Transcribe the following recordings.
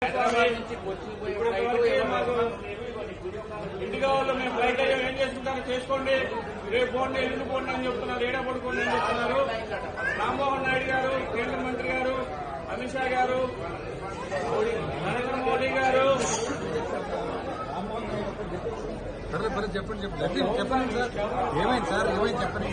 ఇంటికి వాళ్ళు మేము ఫ్లైట్ అయ్యా ఏం చేసుకుంటారో చేసుకోండి, రేపు పోండి ఎల్లుండి పోండి అని చెప్తున్నారు, ఏడా పడుకోండి అని చెప్తున్నారు. రామ్మోహన్ నాయుడు గారు, కేంద్ర మంత్రి గారు, అమిత్ షా గారు, నరేంద్ర మోడీ గారు చెప్పండి చెప్పండి సార్, ఏమైంది సార్, ఏమైంది చెప్పండి.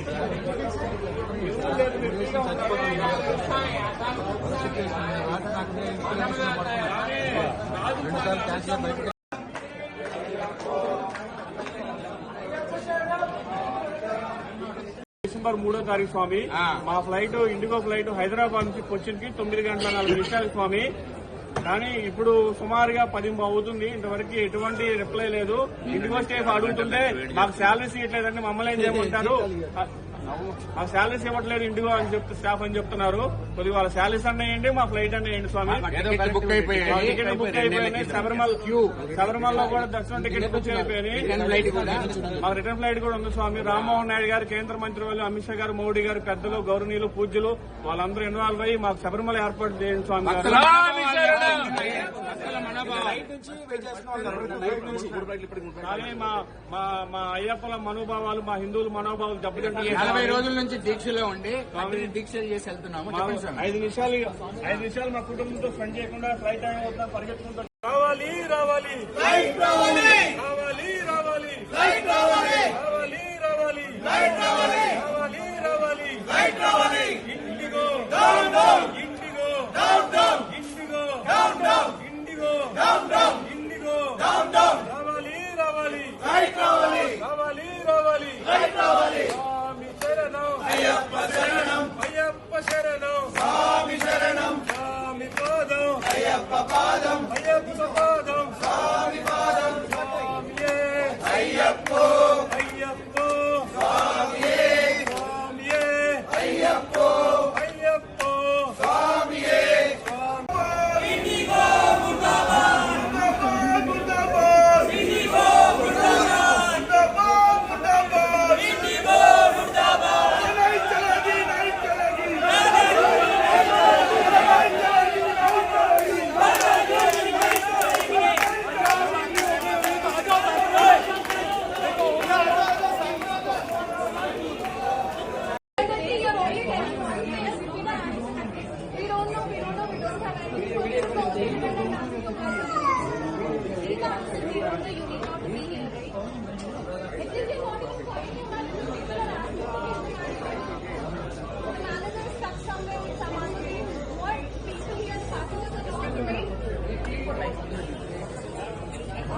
డిసెంబర్ 3వ తారీఖు స్వామి మా ఫ్లైట్ ఇండిగో ఫ్లైట్ హైదరాబాద్ నుంచి కొచ్చిన్ కి 9:40 స్వామి. కానీ ఇప్పుడు సుమారుగా 10 అవుతుంది, ఇంతవరకు ఎటువంటి రిప్లై లేదు. ఇండిగో స్టాఫ్ అడుగుతుంటే మాకు శాలరీస్ ఇవ్వట్లేదండి, మమ్మల్ని ఏం చేయమంటారు, మాకు శాలరీస్ ఇవ్వట్లేదు ఇండిగో అని స్టాఫ్ అని చెప్తున్నారు. కొద్దిగా వాళ్ళ శాలరీస్ అన్నాయండి, మా ఫ్లైట్ అన్నాయండి స్వామి. టికెట్ బుక్ అయిపోయినాయి, శబరిమలలో కూడా దర్శనం టికెట్ బుక్ అయిపోయినాయి. మాకు రిటర్న్ ఫ్లైట్ కూడా ఉంది స్వామి. రామ్మోహన్ నాయుడు గారు, కేంద్ర మంత్రి వాళ్ళు, అమిత్ షా గారు, మోడీ గారు, పెద్దలు, గౌరవనీయులు, పూజ్యులు వాళ్ళందరూ ఇన్వాల్వ్ అయ్యి మాకు శబరిమల ఏర్పాటు చేయండి స్వామి. కానీ మా అయ్యప్పల మనోభావాలు, మా హిందువుల మనోభావాలు దెబ్బతింటాయి. 40 రోజుల నుంచి దీక్షలో ఉండి దీక్షలు చేసి వెళ్తున్నాము. 5 నిమిషాలు మా కుటుంబంతో స్పెండ్ చేయకుండా ఫ్లైట్ టైం అవుతుందా పరిగెత్తుకుంటాం. రావాలి రావాలి రావాలి రావాలి రావాలి రావాలి రావాలి రావాలి రావాలి IndiGo IndiGo IndiGo IndiGo IndiGo రావాలి రావాలి రావాలి రావాలి రావాలి స్వామి శరణం అయ్యప్ప శరణం అయ్యప్ప శరణం స్వామి శరణం స్వామి పాదం అయ్యప్ప పాదం